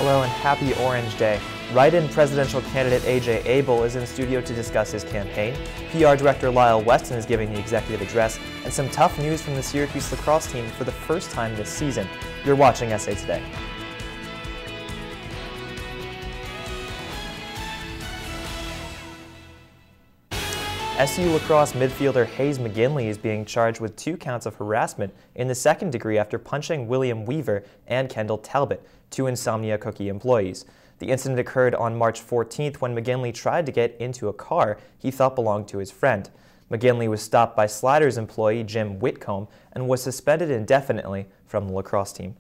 Hello and happy Orange Day. Write-in presidential candidate Abell is in studio to discuss his campaign. PR director Lyle Weston is giving the executive address, and some tough news from the Syracuse lacrosse team for the first time this season. You're watching SA Today. SU lacrosse midfielder Hayes McGinley is being charged with 2 counts of harassment in the second degree after punching William Weaver and Kendall Talbot, 2 Insomnia Cookie employees. The incident occurred on March 14th when McGinley tried to get into a car he thought belonged to his friend. McGinley was stopped by Sliders employee Jim Whitcomb and was suspended indefinitely from the lacrosse team.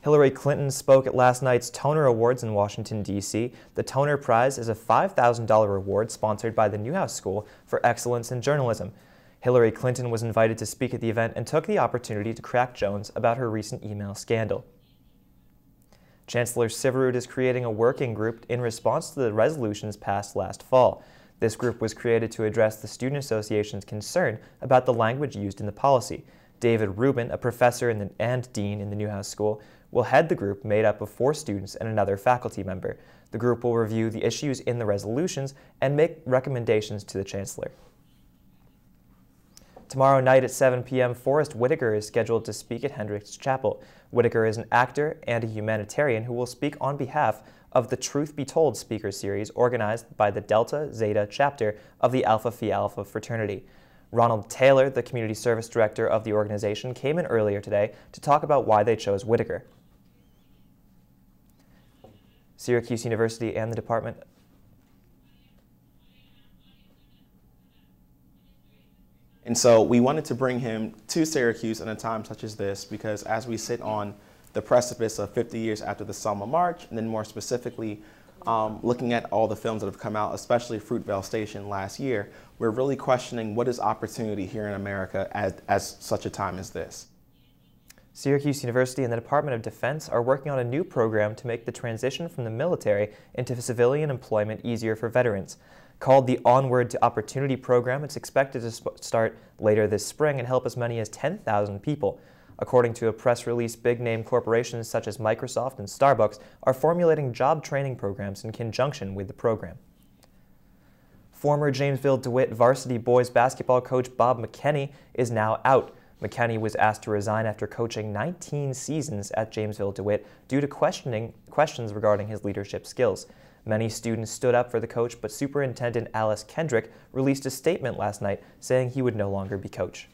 Hillary Clinton spoke at last night's Toner Awards in Washington, D.C. The Toner Prize is a $5,000 reward sponsored by the Newhouse School for Excellence in Journalism. Hillary Clinton was invited to speak at the event and took the opportunity to crack Jones about her recent email scandal. Chancellor Syverud is creating a working group in response to the resolutions passed last fall. This group was created to address the Student Association's concern about the language used in the policy. David Rubin, a professor and dean in the Newhouse School, will head the group made up of 4 students and another faculty member. The group will review the issues in the resolutions and make recommendations to the Chancellor. Tomorrow night at 7 p.m., Forrest Whitaker is scheduled to speak at Hendricks Chapel. Whitaker is an actor and a humanitarian who will speak on behalf of the Truth Be Told speaker series organized by the Delta Zeta chapter of the Alpha Phi Alpha fraternity. Ronald Taylor, the community service director of the organization, came in earlier today to talk about why they chose Whitaker. Syracuse University and the Department And so we wanted to bring him to Syracuse in a time such as this because as we sit on the precipice of 50 years after the Selma March, and then more specifically looking at all the films that have come out, especially Fruitvale Station last year, we're really questioning what is opportunity here in America as such a time as this. Syracuse University and the Department of Defense are working on a new program to make the transition from the military into civilian employment easier for veterans. Called the Onward to Opportunity Program, it's expected to start later this spring and help as many as 10,000 people. According to a press release, big-name corporations such as Microsoft and Starbucks are formulating job training programs in conjunction with the program. Former Jamesville DeWitt varsity boys basketball coach Bob McKenney is now out. McKenney was asked to resign after coaching 19 seasons at Jamesville DeWitt due to questions regarding his leadership skills. Many students stood up for the coach, but Superintendent Alice Kendrick released a statement last night saying he would no longer be coach.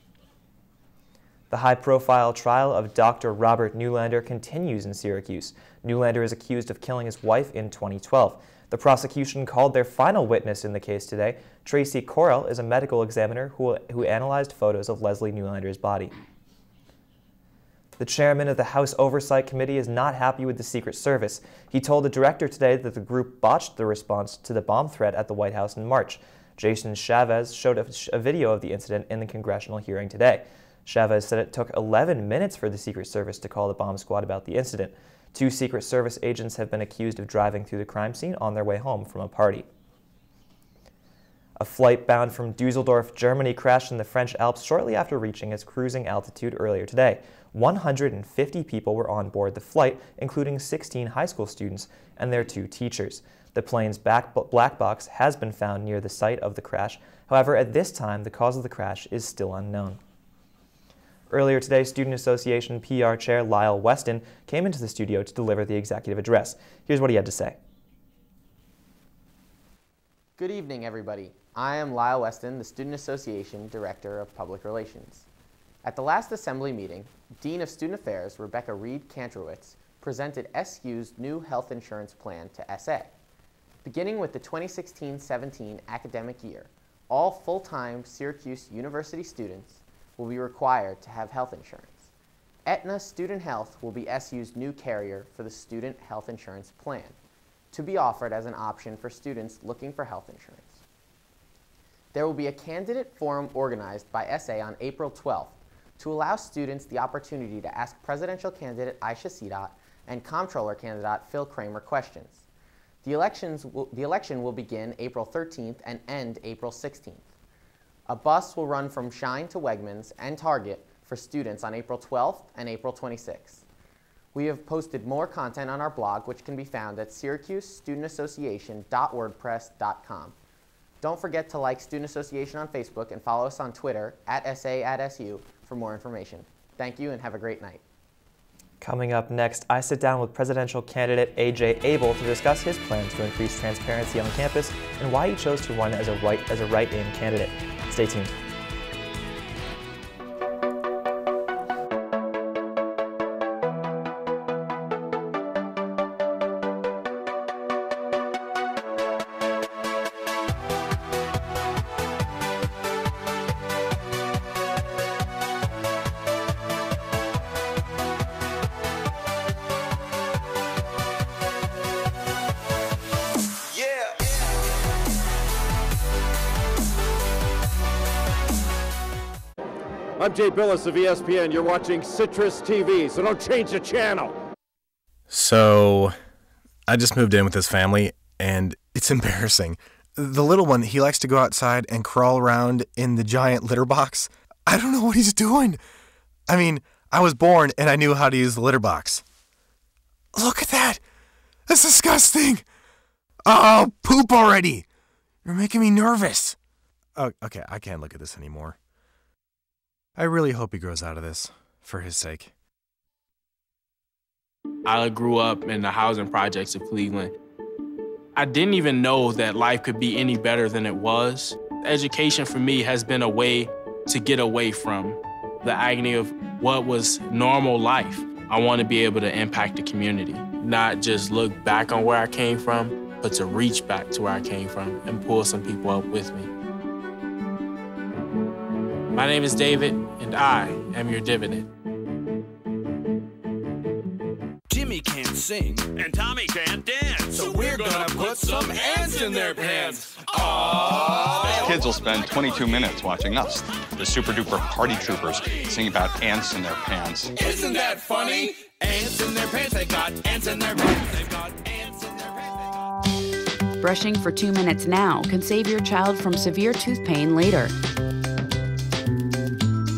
The high-profile trial of Dr. Robert Newlander continues in Syracuse. Newlander is accused of killing his wife in 2012. The prosecution called their final witness in the case today. Tracy Correll is a medical examiner who analyzed photos of Leslie Newlander's body. The chairman of the House Oversight Committee is not happy with the Secret Service. He told the director today that the group botched the response to the bomb threat at the White House in March. Jason Chavez showed a video of the incident in the congressional hearing today. Chavez said it took 11 minutes for the Secret Service to call the bomb squad about the incident. 2 Secret Service agents have been accused of driving through the crime scene on their way home from a party. A flight bound from Dusseldorf, Germany crashed in the French Alps shortly after reaching its cruising altitude earlier today. 150 people were on board the flight, including 16 high school students and their 2 teachers. The plane's black box has been found near the site of the crash. However, at this time, the cause of the crash is still unknown. Earlier today, Student Association PR Chair Lyle Weston came into the studio to deliver the executive address. Here's what he had to say. Good evening, everybody. I am Lyle Weston, the Student Association Director of Public Relations. At the last Assembly meeting, Dean of Student Affairs, Rebecca Reed-Kantrowitz, presented SU's new health insurance plan to SA. Beginning with the 2016-17 academic year, all full-time Syracuse University students will be required to have health insurance. Aetna Student Health will be SU's new carrier for the student health insurance plan, to be offered as an option for students looking for health insurance. There will be a candidate forum organized by SA on April 12th to allow students the opportunity to ask presidential candidate Aisha Sidat and comptroller candidate Phil Kramer questions. The election will begin April 13th and end April 16th. A bus will run from Shine to Wegmans and Target for students on April 12th and April 26th. We have posted more content on our blog, which can be found at syracusestudentassociation.wordpress.com. Don't forget to like Student Association on Facebook and follow us on Twitter @SA@SU for more information. Thank you and have a great night. Coming up next, I sit down with presidential candidate A.J. Abell to discuss his plans to increase transparency on campus and why he chose to run as a write-in candidate. Stay tuned. I'm Jay Billis of ESPN. You're watching CitrusTV, so don't change the channel. So, I just moved in with his family, and it's embarrassing. The little one, he likes to go outside and crawl around in the giant litter box. I don't know what he's doing. I mean, I was born and I knew how to use the litter box. Look at that. That's disgusting. Oh, poop already. You're making me nervous. Oh, okay, I can't look at this anymore. I really hope he grows out of this, for his sake. I grew up in the housing projects of Cleveland. I didn't even know that life could be any better than it was. Education for me has been a way to get away from the agony of what was normal life. I want to be able to impact the community, not just look back on where I came from, but to reach back to where I came from and pull some people up with me. My name is David, and I am your dividend. Jimmy can't sing, and Tommy can't dance, so we're gonna put some ants in their pants. Aww. Kids will spend 22 minutes watching us, the super duper party troopers, sing about ants in their pants. Isn't that funny? Ants in their pants, they got ants in their pants, they've got ants in their pants. Brushing for 2 minutes now can save your child from severe tooth pain later.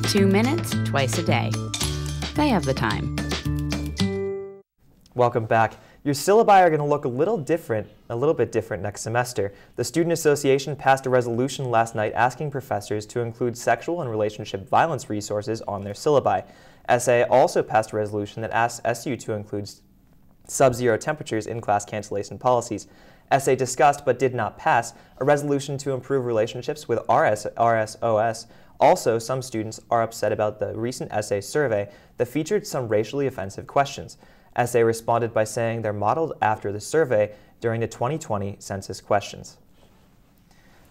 2 minutes, twice a day. They have the time. Welcome back. Your syllabi are going to look a little bit different next semester. The Student Association passed a resolution last night asking professors to include sexual and relationship violence resources on their syllabi. SA also passed a resolution that asks SU to include sub-zero temperatures in class cancellation policies. SA discussed, but did not pass, a resolution to improve relationships with RSOS. Also, some students are upset about the recent essay survey that featured some racially offensive questions. SA responded by saying they're modeled after the survey during the 2020 census questions.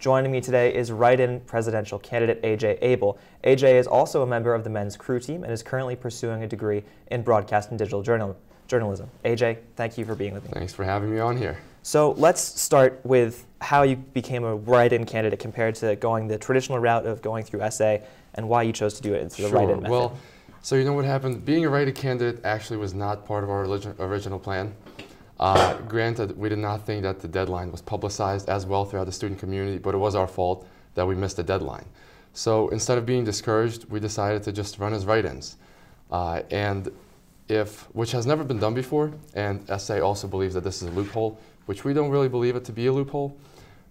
Joining me today is write-in presidential candidate A.J. Abell. A.J. is also a member of the men's crew team and is currently pursuing a degree in broadcast and digital journalism. A.J., thank you for being with me. Thanks for having me on here. So let's start with how you became a write-in candidate compared to going the traditional route of going through essay and why you chose to do it into the write-in method. Well, so you know what happened? Being a write-in candidate actually was not part of our original plan. Granted, we did not think that the deadline was publicized as well throughout the student community, but it was our fault that we missed the deadline. So instead of being discouraged, we decided to just run as write-ins. Which has never been done before, and SA also believes that this is a loophole, which we don't really believe it to be a loophole.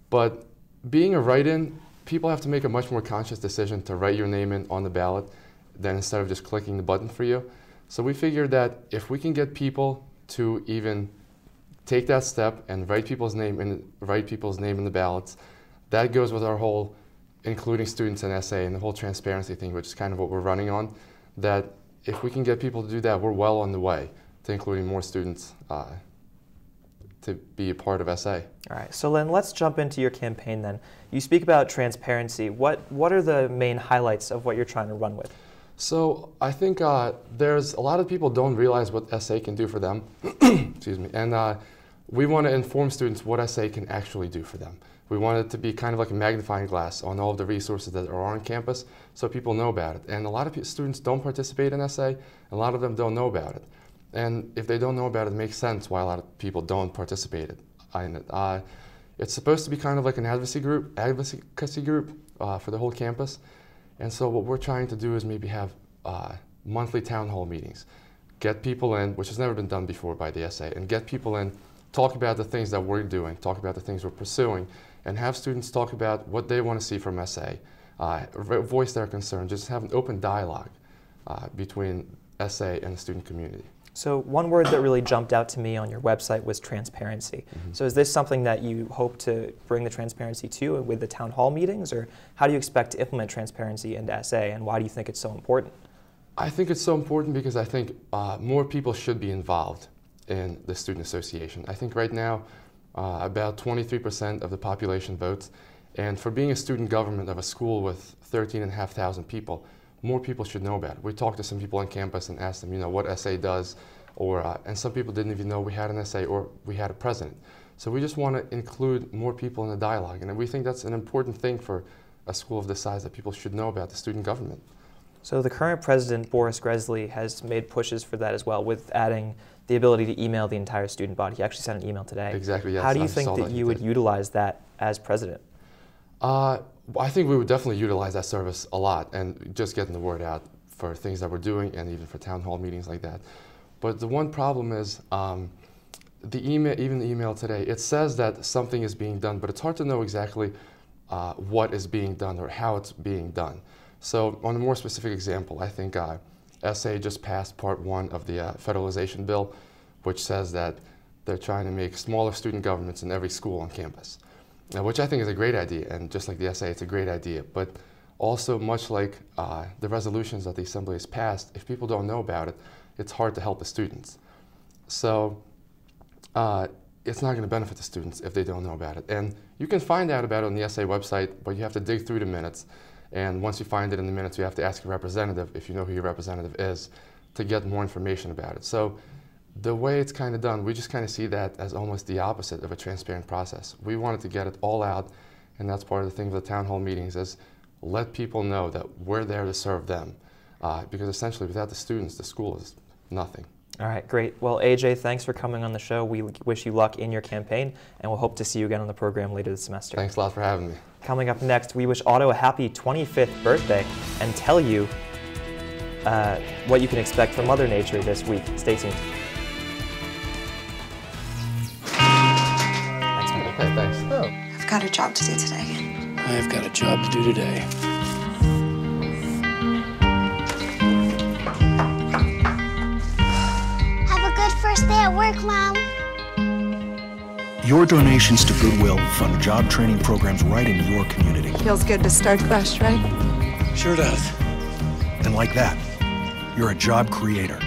But being a write-in, people have to make a much more conscious decision to write your name in on the ballot than instead of just clicking the button for you. So we figured that if we can get people to even take that step and write people's name in the ballots, that goes with our whole including students in SA and the whole transparency thing, which is kind of what we're running on, that if we can get people to do that, we're well on the way to including more students to be a part of SA. All right, so then let's jump into your campaign then. You speak about transparency. What are the main highlights of what you're trying to run with? So I think there's a lot of people don't realize what SA can do for them. Excuse me. And we want to inform students what SA can actually do for them. We want it to be kind of like a magnifying glass on all of the resources that are on campus so people know about it. And a lot of students don't participate in SA, and a lot of them don't know about it. And if they don't know about it, it makes sense why a lot of people don't participate in it. It's supposed to be kind of like an advocacy group for the whole campus. And so what we're trying to do is maybe have monthly town hall meetings, get people in, which has never been done before by the SA, and get people in, talk about the things that we're doing, talk about the things we're pursuing, and have students talk about what they want to see from SA, voice their concerns, just have an open dialogue between SA and the student community. So one word that really jumped out to me on your website was transparency. So is this something that you hope to bring the transparency to with the town hall meetings, or how do you expect to implement transparency into SA, and why do you think it's so important? I think it's so important because I think more people should be involved in the student association. I think right now about 23% of the population votes, and for being a student government of a school with 13,500 people, more people should know about it. We talked to some people on campus and asked them, you know, what SA does, or and some people didn't even know we had an SA or we had a president. So we just want to include more people in the dialogue, and we think that's an important thing for a school of this size, that people should know about the student government. So the current president, Boris Gresley, has made pushes for that as well, with adding the ability to email the entire student body. He actually sent an email today. Exactly, yes. How do you think that you would utilize that as president? I think we would definitely utilize that service a lot, and just getting the word out for things that we're doing, and even for town hall meetings like that. But the one problem is the email, even the email today, it says that something is being done, but it's hard to know exactly what is being done or how it's being done. So on a more specific example, I think SA just passed Part 1 of the federalization bill, which says that they're trying to make smaller student governments in every school on campus, which I think is a great idea, and just like the SA, it's a great idea. But also, much like the resolutions that the Assembly has passed, if people don't know about it, it's hard to help the students. So it's not going to benefit the students if they don't know about it. And you can find out about it on the SA website, but you have to dig through the minutes. And once you find it in the minutes, you have to ask your representative, if you know who your representative is, to get more information about it. So the way it's kind of done, we just kind of see that as almost the opposite of a transparent process. We wanted to get it all out, and that's part of the thing with the town hall meetings, is let people know that we're there to serve them. Because essentially, without the students, the school is nothing. All right, great. Well, AJ, thanks for coming on the show. We wish you luck in your campaign, and we'll hope to see you again on the program later this semester. Thanks a lot for having me. Coming up next, we wish Otto a happy 25th birthday and tell you what you can expect from Mother Nature this week. Stay tuned. Thanks, man. Okay, thanks. Oh. I've got a job to do today. I've got a job to do today. First day at work, Mom. Your donations to Goodwill fund job training programs right in your community. Feels good to start fresh, right? Sure does. And like that, you're a job creator.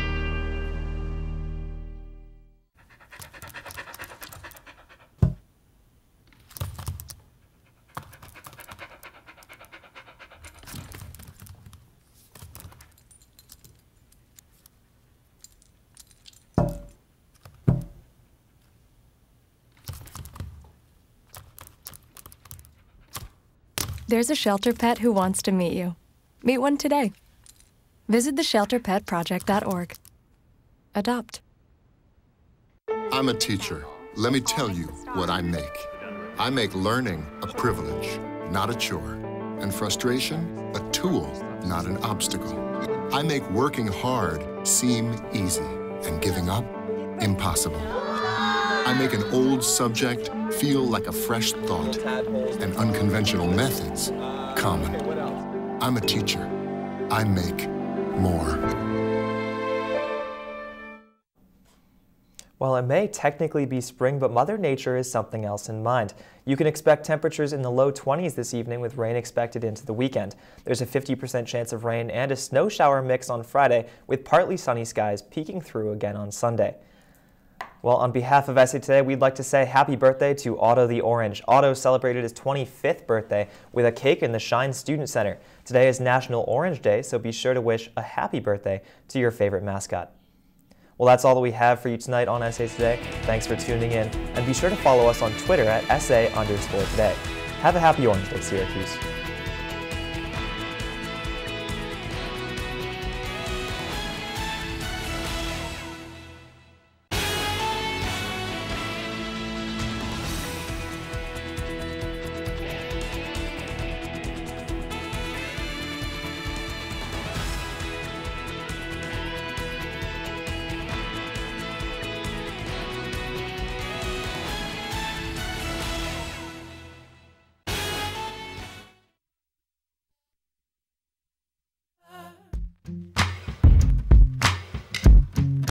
There's a shelter pet who wants to meet you. Meet one today. Visit theshelterpetproject.org. Adopt. I'm a teacher. Let me tell you what I make. I make learning a privilege, not a chore, and frustration a tool, not an obstacle. I make working hard seem easy and giving up impossible. I make an old subject feel like a fresh thought and unconventional methods common. I'm a teacher. I make more. Well, it may technically be spring, but Mother Nature has something else in mind. You can expect temperatures in the low 20s this evening with rain expected into the weekend. There's a 50% chance of rain and a snow shower mix on Friday with partly sunny skies peeking through again on Sunday. Well, on behalf of SA Today, we'd like to say happy birthday to Otto the Orange. Otto celebrated his 25th birthday with a cake in the Shine Student Center. Today is National Orange Day, so be sure to wish a happy birthday to your favorite mascot. Well, that's all that we have for you tonight on SA Today. Thanks for tuning in, and be sure to follow us on Twitter at SA_today. Have a happy Orange Day, Syracuse.